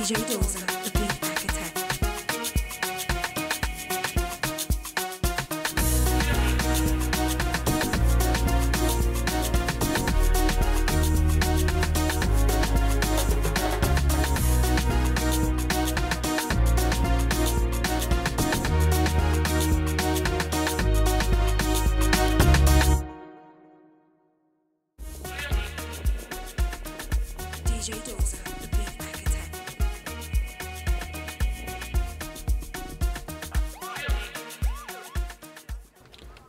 DJ Dozer, the beat architect. DJ Dozer, the beat architect.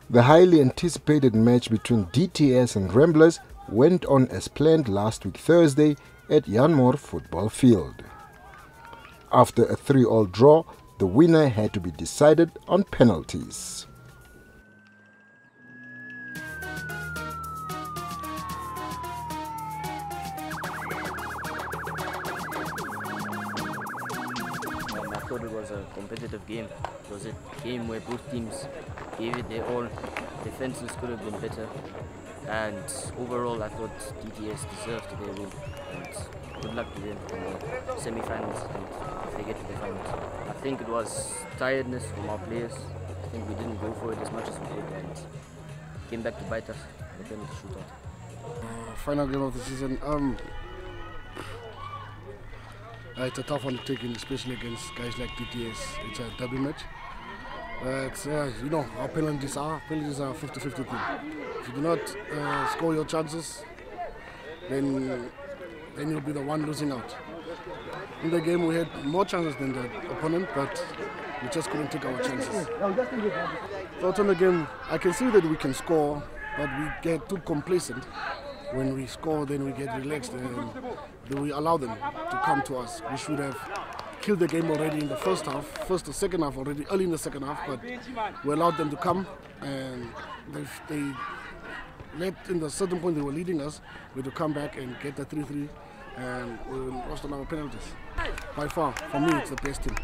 The highly anticipated match between DTS and Ramblers went on as planned last week Thursday at Yanmore Football Field. After a 3-3 draw, the winner had to be decided on penalties. I thought it was a competitive game. It was a game where both teams gave it their all. Defenses could have been better, and overall I thought DTS deserved their win. And good luck to them in the semi-finals and if they get to the finals. I think it was tiredness from our players. I think we didn't go for it as much as we could and came back to bite us the penalty shootout. Final game of the season. It's a tough one to take in, especially against guys like DTS. It's a derby match. You know, our penalties are 50-50 thing. If you do not score your chances, then you'll be the one losing out. In the game, we had more chances than the opponent, but we just couldn't take our chances. Thoughts on the game, I can see that we can score, but we get too complacent. When we score, then we get relaxed and then we allow them to come to us. We should have killed the game already in the first half, first or second half already, early in the second half, but we allowed them to come and they let, in the certain point they were leading us, we had to come back and get the 3-3 and we lost on our penalties. By far, for me, it's the best team.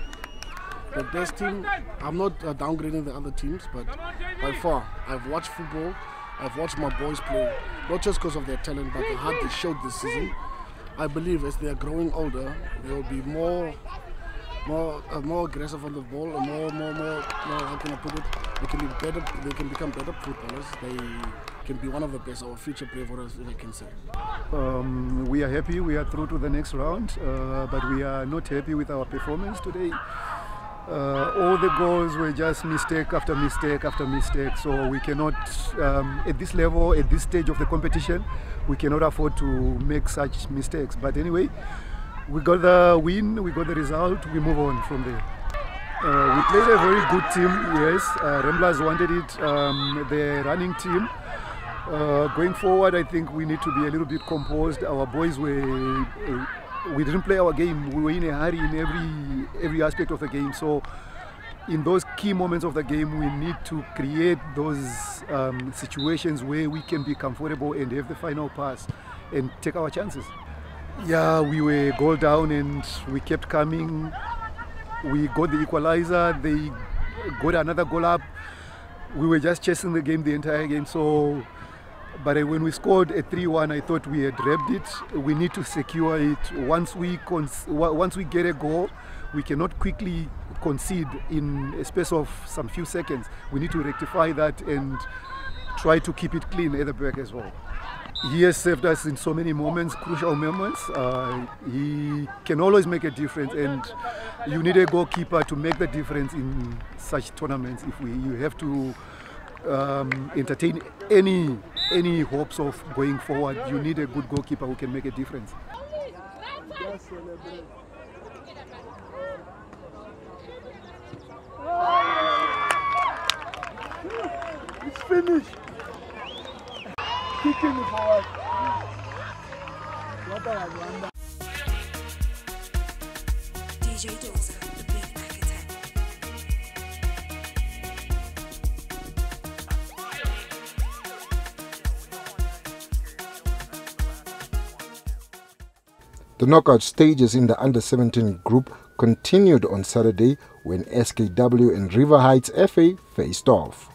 The best team, I'm not downgrading the other teams, but by far, I've watched football. I've watched my boys play, not just because of their talent, but the heart they showed this season. I believe as they are growing older, they will be more aggressive on the ball, and more, how can I put it? They can be better. They can become better footballers. They can be one of the best, our future player for us, if I can say. We are happy. We are through to the next round, but we are not happy with our performance today. All the goals were just mistake after mistake after mistake, so we cannot, at this level, at this stage of the competition, we cannot afford to make such mistakes. But anyway, we got the win, we got the result, we move on from there. We played a very good team, yes. Ramblers wanted it, the running team. Going forward, I think we need to be a little bit composed. Our boys were... we didn't play our game. We were in a hurry in every aspect of the game. So in those key moments of the game, we need to create those situations where we can be comfortable and have the final pass and take our chances. Yeah, we were goal down and we kept coming. We got the equalizer. They got another goal up. We were just chasing the game the entire game. So. But when we scored a 3-1, I thought we had wrapped it. We need to secure it. Once we get a goal, we cannot quickly concede in a space of some few seconds. We need to rectify that and try to keep it clean at the back as well. He has saved us in so many moments, crucial moments. He can always make a difference, and you need a goalkeeper to make the difference in such tournaments. If you have to entertain any hopes of going forward, you need a good goalkeeper who can make a difference. It's finished. Kicking it forward. DJ Dozer, the beat architect. The knockout stages in the Under-17 group continued on Saturday when SKW and River Heights FA faced off.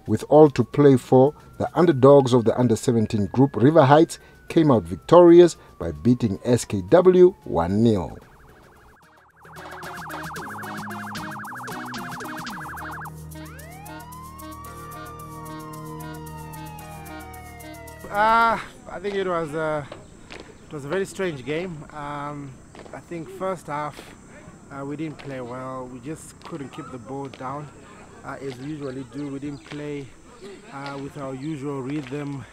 With all to play for, the underdogs of the Under-17 group, River Heights, came out victorious by beating SKW 1-0. I think it was a very strange game. I think first half we didn't play well. We just couldn't keep the ball down as we usually do. We didn't play with our usual rhythm,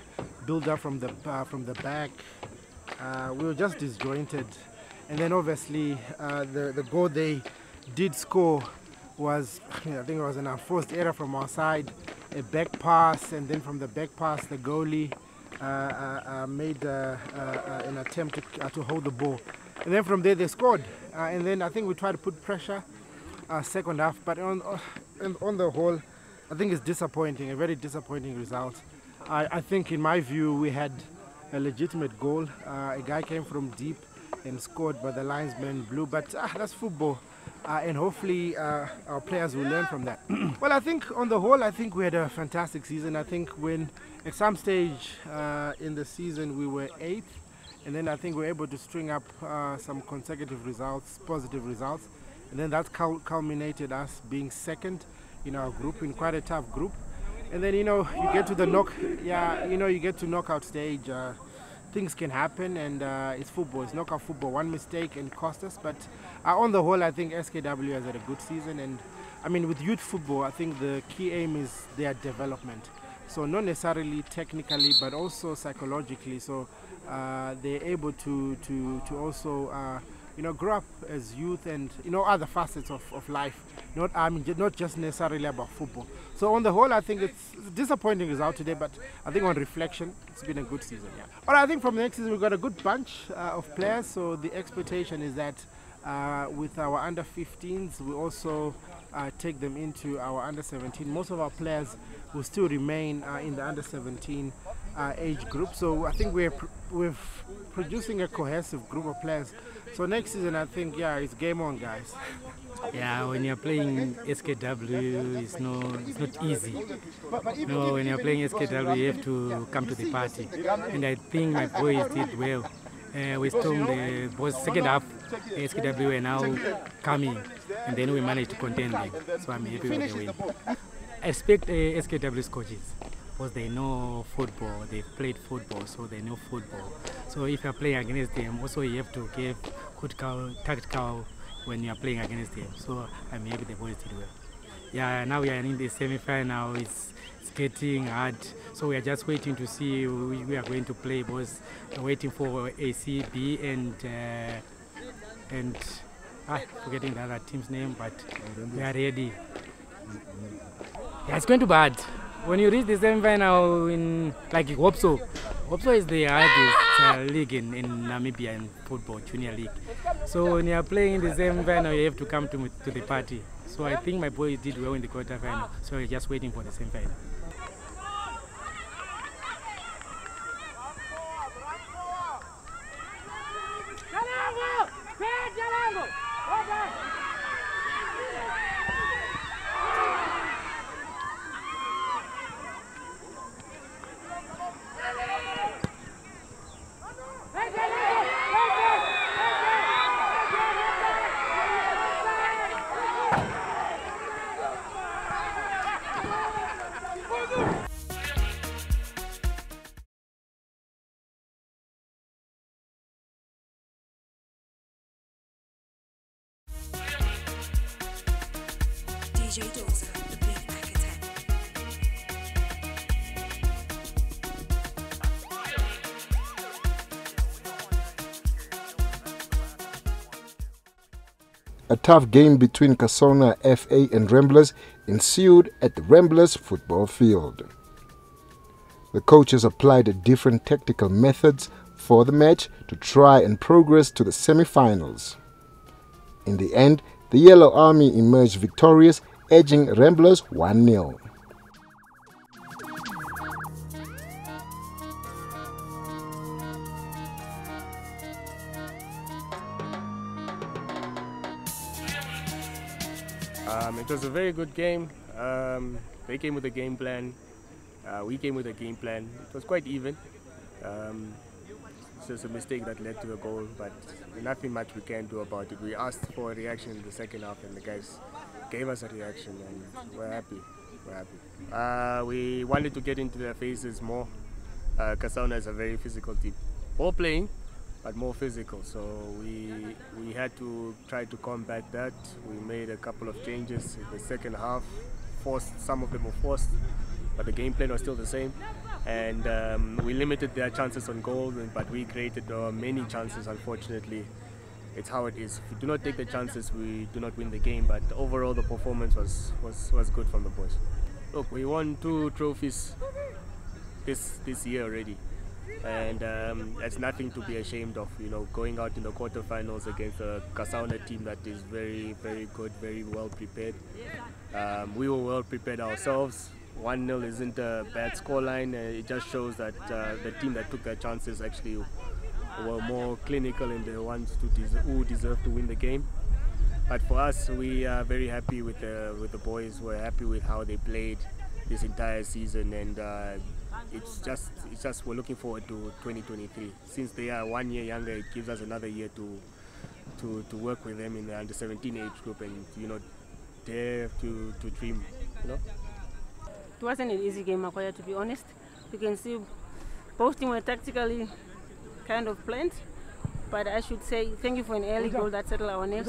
build up from the back. We were just disjointed, and then obviously the goal they did score was, I think it was an enforced error from our side, a back pass, and then from the back pass the goalie made an attempt to hold the ball, and then from there they scored, and then I think we tried to put pressure second half, but on the whole I think it's disappointing, a very disappointing result. I think in my view we had a legitimate goal. A guy came from deep and scored, but the linesman blew. But that's football, and hopefully our players will learn from that. Well, I think on the whole, I think we had a fantastic season. I think when at some stage in the season we were 8th, and then I think we were able to string up some consecutive results, positive results, and then that culminated us being 2nd in our group, in quite a tough group. And then you get to the you get to knockout stage. Things can happen, and it's football. It's knockout football. One mistake can cost us. But on the whole, I think SKW has had a good season. And I mean, with youth football, I think the key aim is their development. So not necessarily technically, but also psychologically. So they're able to also grow up as youth, and other facets of life. Not just necessarily about football. So on the whole, I think it's a disappointing result today, but I think on reflection, it's been a good season. Yeah. But I think from next season we've got a good bunch of players. So the expectation is that with our under-15s, we also take them into our under-17. Most of our players will still remain in the under-17 age group. So I think we're producing a cohesive group of players. So next season, I think, it's game on, guys. Yeah, when you're playing SKW, it's not easy. When you're playing SKW, you have to come to the party. And I think my boys did well. We stormed the boys second half. SKW were now coming, and then we managed to contain them. So I'm happy with the win. I respect SKW's coaches, because they know football, they've played football, so they know football. So if you're playing against them, also you have to give good tactical when you're playing against them. So I'm happy the boys did well. Yeah, now we are in the semi-final. It's getting hard, so we are just waiting to see who we are going to play. Because we're waiting for ACB and forgetting the other team's name, but we are ready. Yeah, it's going to be hard. When you reach the semi-final in like HopSol, HopSol is the hardest league in Namibia in football, junior league. So when you are playing in the semi-final, you have to come to the party. So I think my boys did well in the quarter-final. So we're just waiting for the semi-final. DJ Dozer, the Big Mac Attack. A tough game between Kasona FA and Ramblers ensued at the Ramblers football field. The coaches applied different tactical methods for the match to try and progress to the semi-finals. In the end, the Yellow Army emerged victorious, edging Ramblers 1-0. It was a very good game. They came with a game plan. We came with a game plan. It was quite even. It's just a mistake that led to a goal, but nothing much we can do about it. We asked for a reaction in the second half, and the guys gave us a reaction, and we're happy. We wanted to get into their faces more. Kasauna is a very physical team. Ball playing, but more physical. So we had to try to combat that. We made a couple of changes in the second half. Some of them were forced, but the game plan was still the same. And we limited their chances on goal, but we created many chances. Unfortunately, it's how it is. If we do not take the chances, we do not win the game. But overall, the performance was good from the boys. Look, we won 2 trophies this year already, and that's nothing to be ashamed of. You know, going out in the quarterfinals against a Kasauna team that is very, very good, very well prepared. We were well prepared ourselves. 1-0 isn't a bad scoreline. It just shows that the team that took their chances actually were more clinical and the ones who deserve to win the game. But for us, we are very happy with the boys. We're happy with how they played this entire season, and it's just we're looking forward to 2023. Since they are 1 year younger, it gives us another year to work with them in the under-17 age group, and dare to dream. It wasn't an easy game, Makoya, to be honest. You can see both teams were tactically kind of planned, but I should say thank you for an early goal that settled our nerves,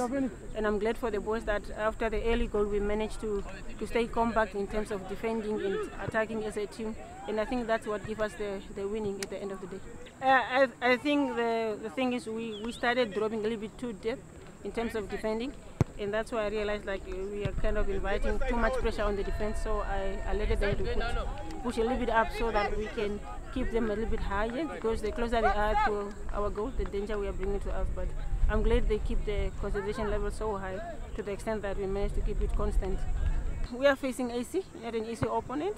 and I'm glad for the boys that after the early goal we managed to stay compact in terms of defending and attacking as a team, and I think that's what gives us the winning at the end of the day. I think the thing is we started dropping a little bit too deep in terms of defending, and that's why I realized we are kind of inviting too much pressure on the defense, so I let them to push a little bit up so that we can keep them a little bit higher, because the closer they are to our goal, the danger we are bringing to us. But I'm glad they keep the concentration level so high to the extent that we managed to keep it constant. We are facing AC, not an easy opponent,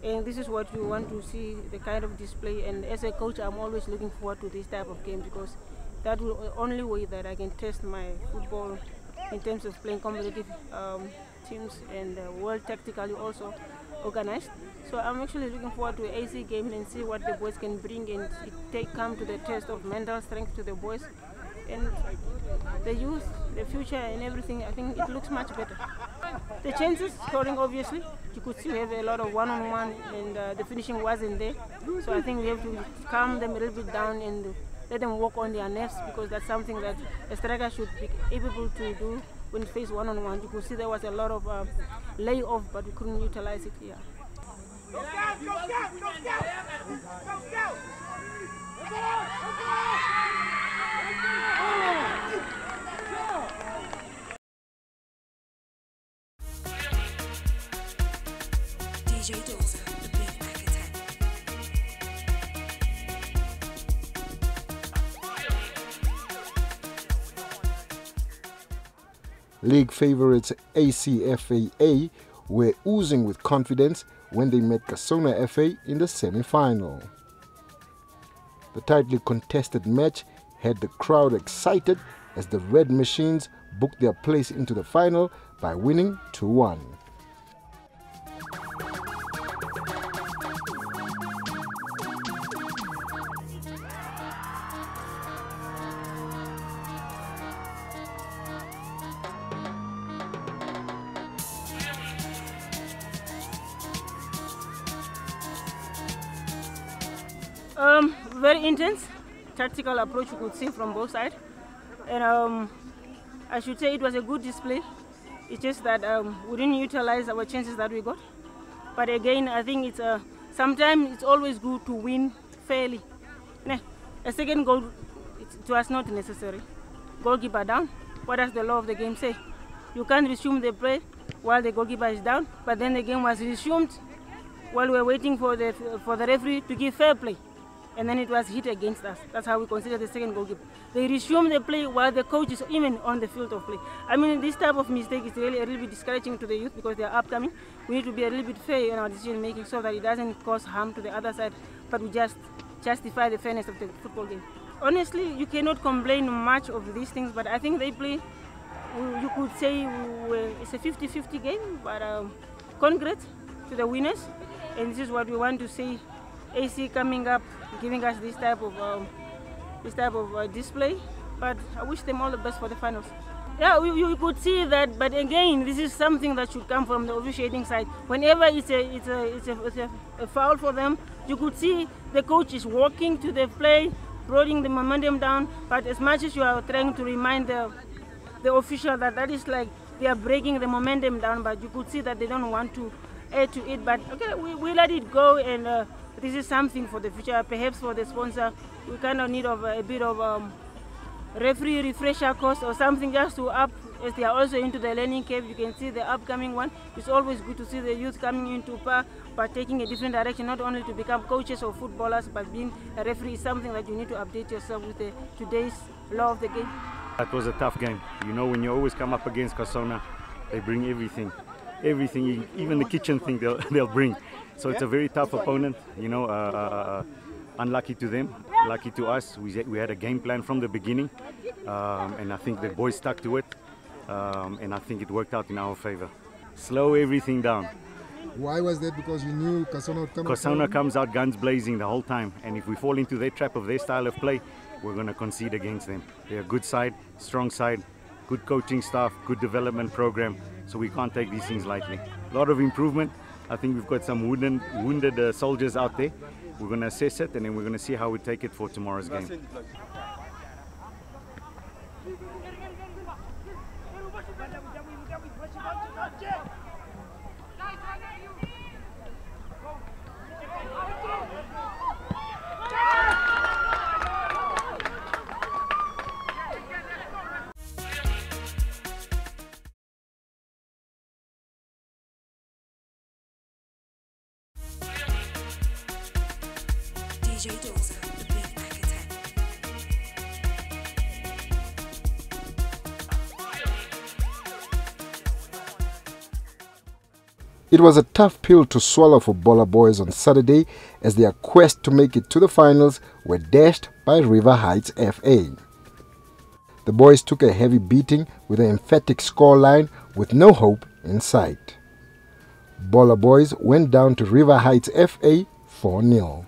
and this is what you want to see, the kind of display. And as a coach, I'm always looking forward to this type of game, because that will the only way that I can test my football in terms of playing competitive teams and well tactically also organized. So I'm actually looking forward to an AC game and see what the boys can bring, and come to the test of mental strength to the boys and the youth, the future and everything. I think it looks much better. The chances scoring, obviously, you could see we have a lot of one-on-one, and the finishing wasn't there. So I think we have to calm them a little bit down and let them work on their nerves, because that's something that a striker should be able to do when faced one-on-one. You could see there was a lot of lay-off, but we couldn't utilize it here. DJ Dozer, the Beat Academy. League favourites ACFAA were oozing with confidence when they met Kasauna FA in the semi-final. The tightly contested match had the crowd excited as the Red Machines booked their place into the final by winning 2-1. Very intense tactical approach you could see from both sides, and I should say it was a good display. It's just that we didn't utilize our chances that we got. But again, I think it's sometimes it's always good to win fairly. A second goal, it was not necessary. Goalkeeper down. What does the law of the game say? You can't resume the play while the goalkeeper is down. But then the game was resumed while we were waiting for the referee to give fair play. And then it was hit against us. That's how we consider the second goalkeeper. They resume the play while the coach is even on the field of play. I mean, this type of mistake is really a little bit discouraging to the youth, because they are upcoming. We need to be a little bit fair in our decision making so that it doesn't cause harm to the other side, but we just justify the fairness of the football game. Honestly, you cannot complain much of these things, but I think they play, you could say it's a 50-50 game, but congrats to the winners. And this is what we want to see. AC coming up, giving us this type of display, but I wish them all the best for the finals. Yeah, you could see that, but again, this is something that should come from the officiating side. Whenever it's a foul for them, you could see the coach is walking to the play, bringing the momentum down, but as much as you are trying to remind the official that is like they are breaking the momentum down, but you could see that they don't want to add to it. But okay, we let it go, and this is something for the future. Perhaps for the sponsor, we kind of need a bit of referee refresher course or something just to up, as they are also into the learning curve. You can see the upcoming one. It's always good to see the youth coming into par, but taking a different direction, not only to become coaches or footballers, but being a referee is something that you need to update yourself with today's law of the game. That was a tough game. You know, when you always come up against Kasona, they bring everything, even the kitchen thing they'll bring. So it's a very tough opponent, you know. Unlucky to them, lucky to us. We had a game plan from the beginning, and I think the boys stuck to it, and I think it worked out in our favor. Slow everything down. Why was that? Because you knew Kasona would come out? Kasona comes out guns blazing the whole time, and if we fall into their trap of their style of play, we're going to concede against them. They're a good side, strong side, good coaching staff, good development program, so we can't take these things lightly. A lot of improvement. I think we've got some wounded soldiers out there. We're going to assess it, and then we're going to see how we take it for tomorrow's game. DJ Dozer, the big academic. It was a tough pill to swallow for Bola Boys on Saturday as their quest to make it to the finals were dashed by River Heights FA. The boys took a heavy beating with an emphatic scoreline with no hope in sight. Bola Boys went down to River Heights FA 4-0.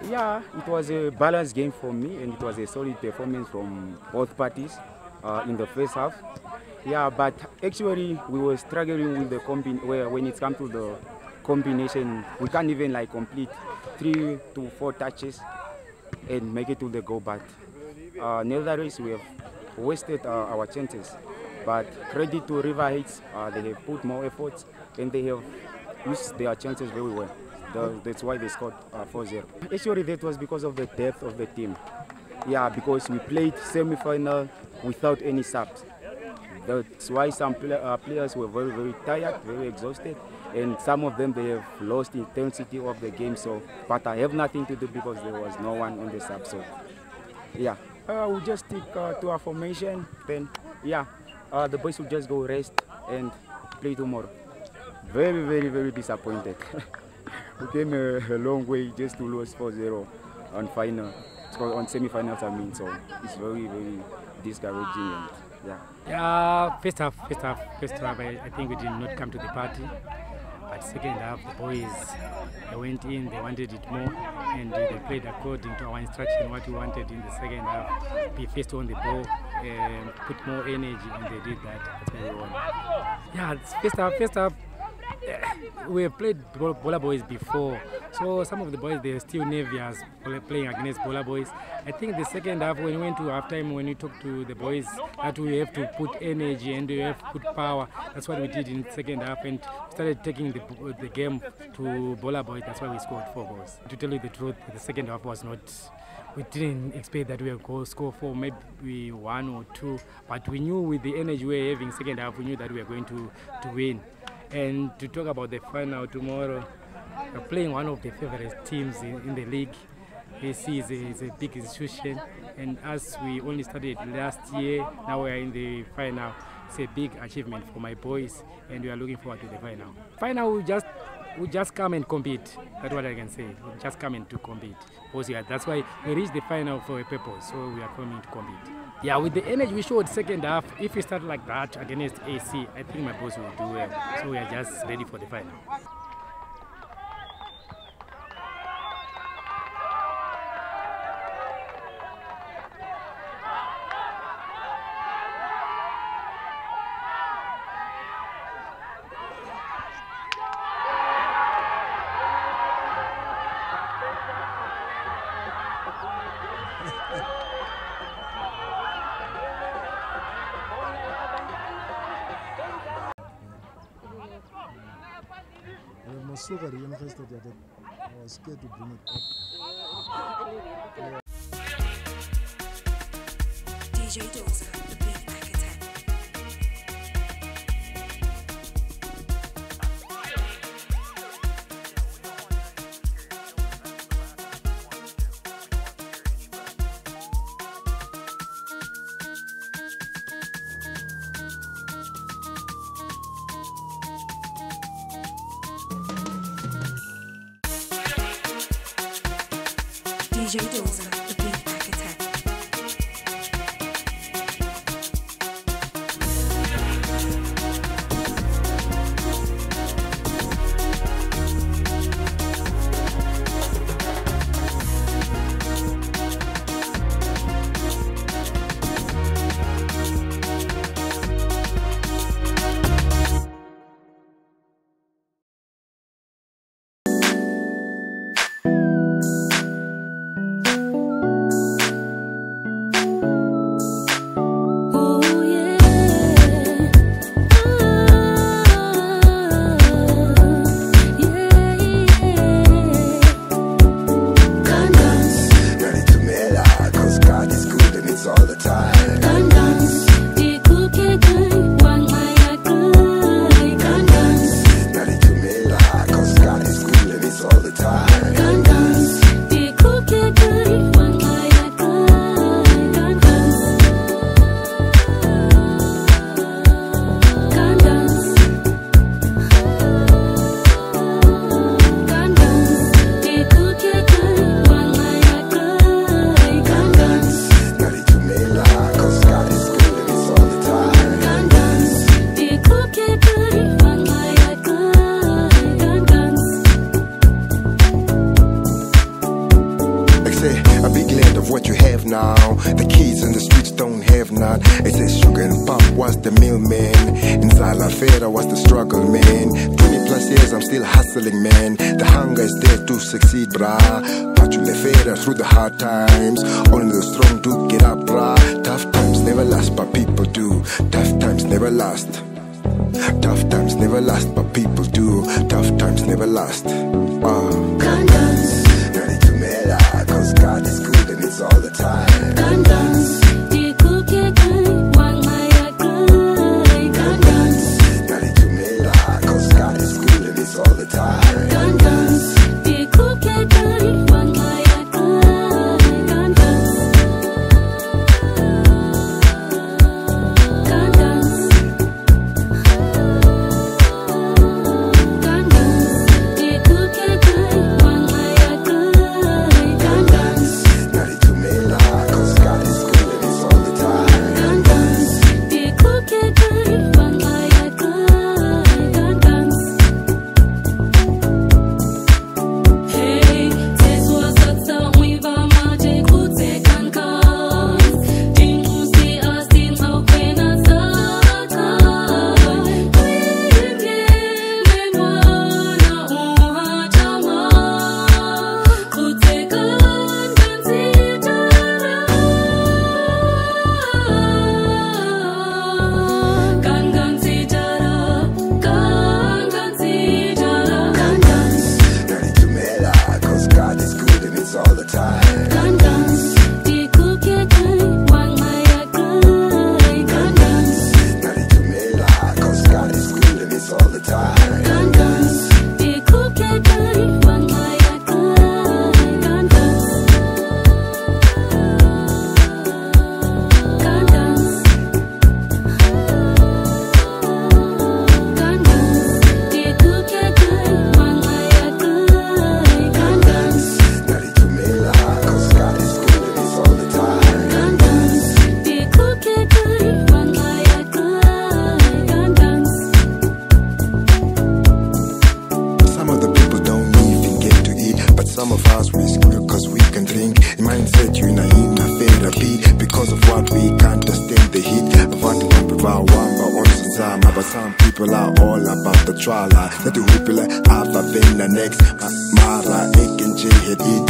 Yeah, it was a balanced game for me, and it was a solid performance from both parties in the first half. Yeah, but actually we were struggling with the when it comes to the combination. We can't even like complete 3 to 4 touches and make it to the goal. But nevertheless, we have wasted our chances. But credit to River Heights, they have put more efforts and they have used their chances very well. That's why they scored 4-0. Actually, that was because of the depth of the team. Yeah, because we played semi-final without any subs. That's why some players were very, very tired, very exhausted, and some of them, they have lost intensity of the game. So, but I have nothing to do because there was no one on the sub. So, yeah, we'll just stick to our formation. Then, yeah, the boys will just go rest and play tomorrow. Very, very, very disappointed. We came a long way just to lose 4-0 on semi-finals. I mean, so it's very, very discouraging. And, yeah. First half, I think we did not come to the party. But second half, the boys, they went in, they wanted it more, and they played according to our instruction, what we wanted in the second half. Be first on the ball, put more energy, and they did that very well. Yeah, first half. We have played Bola Boys before, so some of the boys, they're still nervous playing against Bola Boys. I think the second half, when we went to halftime, when we talked to the boys that we have to put energy and we have to put power, that's what we did in the second half, and started taking the game to Bola Boys. That's why we scored 4 goals. To tell you the truth, the second half was not, we didn't expect that we would go score 4, maybe 1 or 2, but we knew with the energy we were having second half, we knew that we were going to win. And to talk about the final tomorrow, we're playing one of the favorite teams in the league. AC is a big institution, and as we only started last year, now we are in the final. It's a big achievement for my boys, and we are looking forward to the final. Final, we just come and compete. That's what I can say. We just come and to compete. That's why we reached the final for a purpose, so we are coming to compete. Yeah, with the energy we showed second half, if we start like that against AC, I think my boys will do well. So we are just ready for the final. I was scared to bring it up. DJ Dozer, the beat architect. DJ Dozer, the beat architect. Now the kids in the streets don't have none. It says sugar and pop was the middleman. In Zalafera was the struggle, man. 20+ years I'm still hustling, man. The hunger is there to succeed, brah. Patulefera through the hard times. Only the strong do get up, brah. Tough times never last, but people do. Tough times never last. Tough times never last, but people do. Tough times never last. Ready to mela, cause God is good and it's all the time. Ready to mela, cause God is good and it's all the time. Good. twala that the whipple after the next mara ekin jihad it.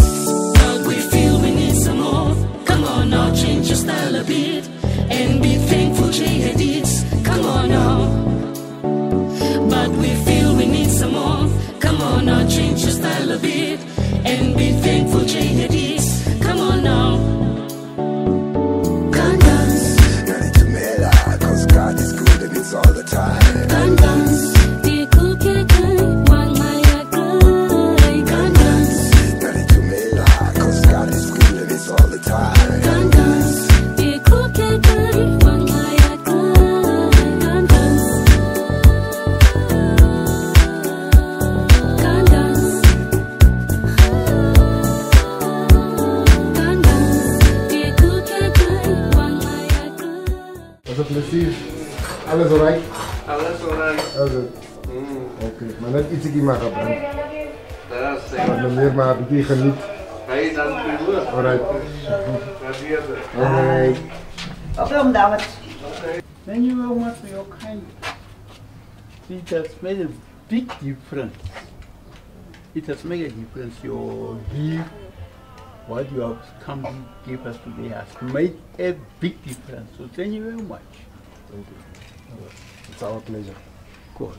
But we feel we need some more. Come on now, change your style a bit and be thankful jihad it's. Come on now. But we feel we need some more. Come on now, change your style a bit and be thankful jihad it's. Come on now. Gun guns. Ready to mela, cause God is good and it's all the time. Gun guns. Alles alright? Alles alright. How's it? Okay, maar net ietsje maar gebrand. Dat is zeker. Maar meer maar een beetje geniet. Hey, dan goed. Alright. Alright. Welcome, David. Thank you very much for your kind. It has made a big difference. It has made a difference. Your gift, what you have come to give us today has made a big difference. So thank you very much. Thank you. It's our pleasure. Cool.